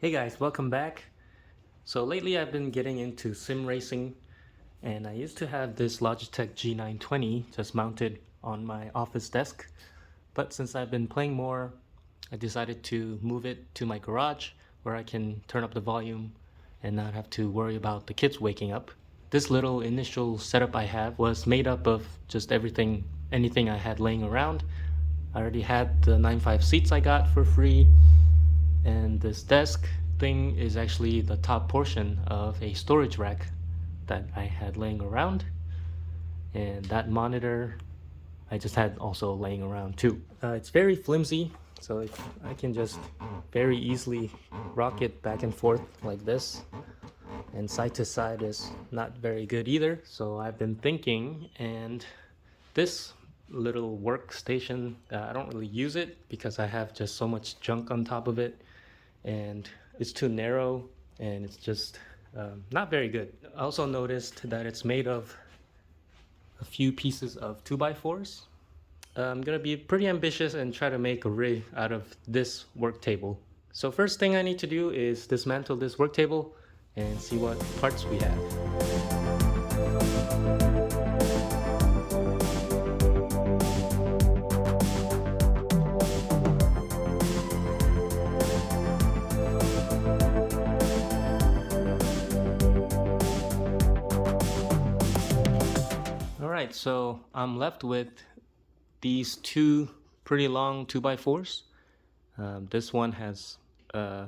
Hey guys, welcome back. So lately I've been getting into sim racing, and I used to have this Logitech G920 just mounted on my office desk, but since I've been playing more, I decided to move it to my garage where I can turn up the volume and not have to worry about the kids waking up. This little initial setup I have was made up of just anything I had laying around. I already had the 9.5 seats I got for free, and this desk thing is actually the top portion of a storage rack that I had laying around. And that monitor I just had also laying around too. It's very flimsy, so I can just very easily rock it back and forth like this. And side to side is not very good either. So I've been thinking, and this little workstation, I don't really use it because I have just so much junk on top of it, and it's too narrow, and it's just not very good. I also noticed that it's made of a few pieces of 2x4s. I'm gonna be pretty ambitious and try to make a rig out of this work table. So first thing I need to do is dismantle this work table and see what parts we have. Alright, so I'm left with these two pretty long 2x4s. This one has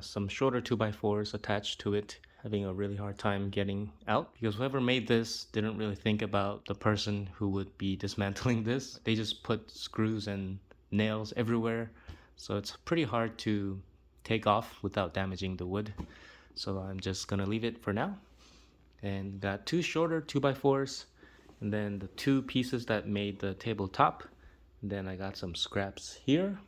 some shorter 2x4s attached to it, having a really hard time getting out because whoever made this didn't really think about the person who would be dismantling this. They just put screws and nails everywhere, so it's pretty hard to take off without damaging the wood. So I'm just gonna leave it for now. And got two shorter 2x4s, and then the two pieces that made the tabletop. Then I got some scraps here.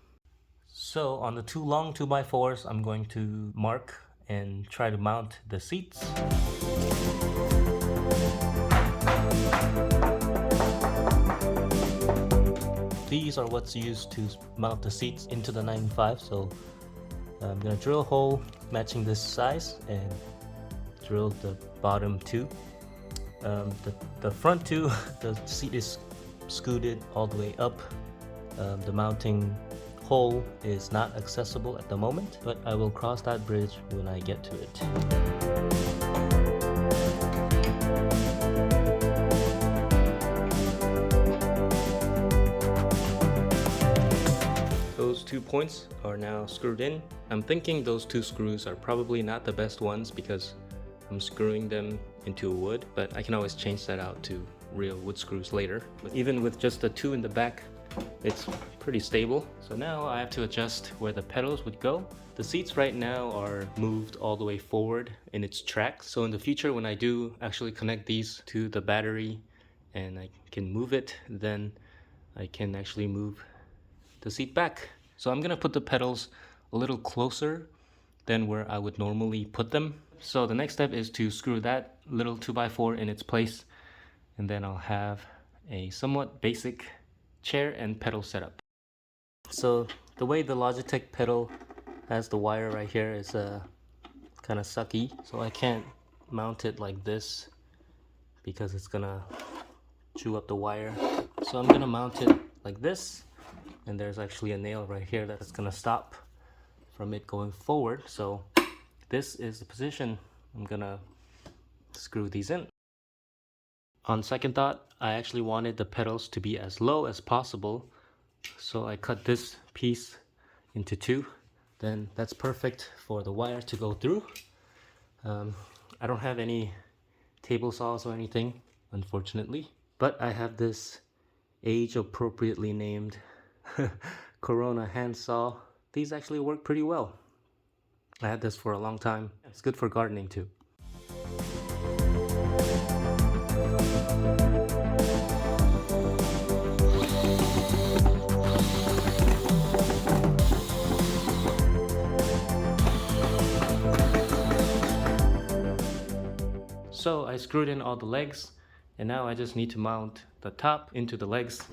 So on the two long 2x4s, I'm going to mark and try to mount the seats. These are what's used to mount the seats into the 9.5, so I'm gonna drill a hole matching this size and drill the bottom two. The front two, the seat is scooted all the way up. The mounting hole is not accessible at the moment, but I will cross that bridge when I get to it. Those 2 points are now screwed in. I'm thinking those 2 screws are probably not the best ones because I'm screwing them into wood, but I can always change that out to real wood screws later. But even with just the 2 in the back, it's pretty stable. So now I have to adjust where the pedals would go. The seats right now are moved all the way forward in its tracks. So in the future, when I do actually connect these to the battery and I can move it, then I can actually move the seat back. So I'm gonna put the pedals a little closer than where I would normally put them. So the next step is to screw that little 2x4 in its place, and then I'll have a somewhat basic chair and pedal setup. So the way the Logitech pedal has the wire right here is kind of sucky, so I can't mount it like this because it's gonna chew up the wire. So I'm gonna mount it like this, and there's actually a nail right here that's gonna stop from it going forward. So this is the position I'm gonna screw these in. On second thought, I actually wanted the pedals to be as low as possible, so I cut this piece into 2. Then that's perfect for the wire to go through. I don't have any table saws or anything, unfortunately, but I have this age-appropriately named Corona hand saw. These actually work pretty well. I had this for a long time. It's good for gardening too. So I screwed in all the legs, and now I just need to mount the top into the legs.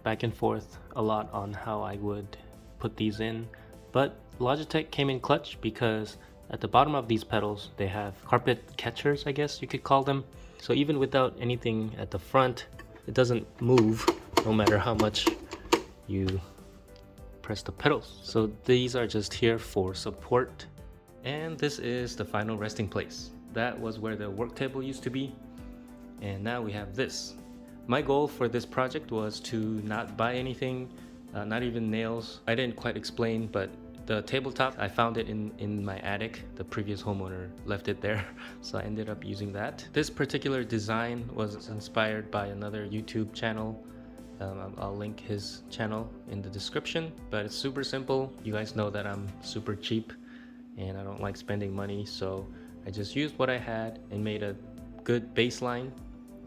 back and forth a lot on how I would put these in, but Logitech came in clutch because at the bottom of these pedals they have carpet catchers, I guess you could call them. So even without anything at the front, it doesn't move no matter how much you press the pedals. So these are just here for support. And this is the final resting place. That was where the work table used to be, and now we have this. My goal for this project was to not buy anything, not even nails. I didn't quite explain, but the tabletop, I found it in my attic. The previous homeowner left it there, so I ended up using that. This particular design was inspired by another YouTube channel. I'll link his channel in the description, but it's super simple. You guys know that I'm super cheap and I don't like spending money, so I just used what I had and made a good baseline,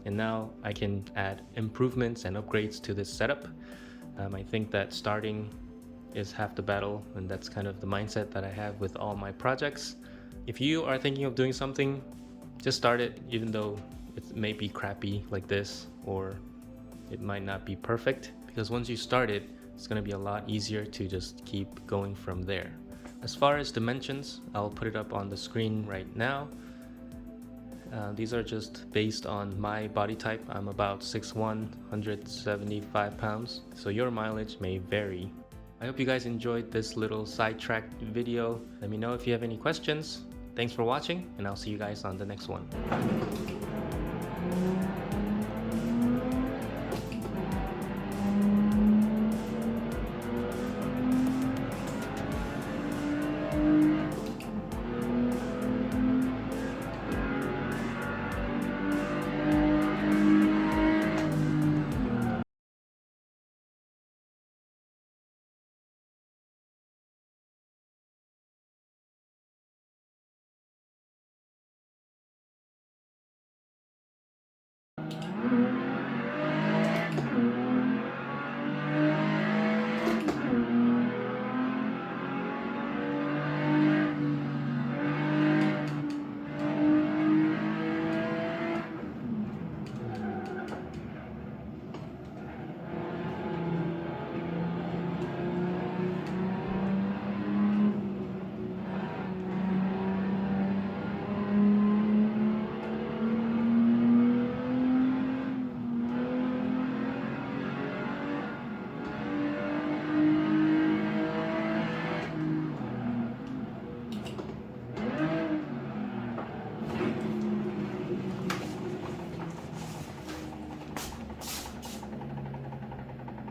and now I can add improvements and upgrades to this setup. I think that starting is half the battle, and that's kind of the mindset that I have with all my projects. If you are thinking of doing something, just start it, even though it may be crappy like this, or it might not be perfect, because once you start it, it's going to be a lot easier to just keep going from there. As far as dimensions, I'll put it up on the screen right now. These are just based on my body type. I'm about 6'1", 175 pounds, so your mileage may vary. I hope you guys enjoyed this little sidetracked video. Let me know if you have any questions. Thanks for watching, and I'll see you guys on the next one.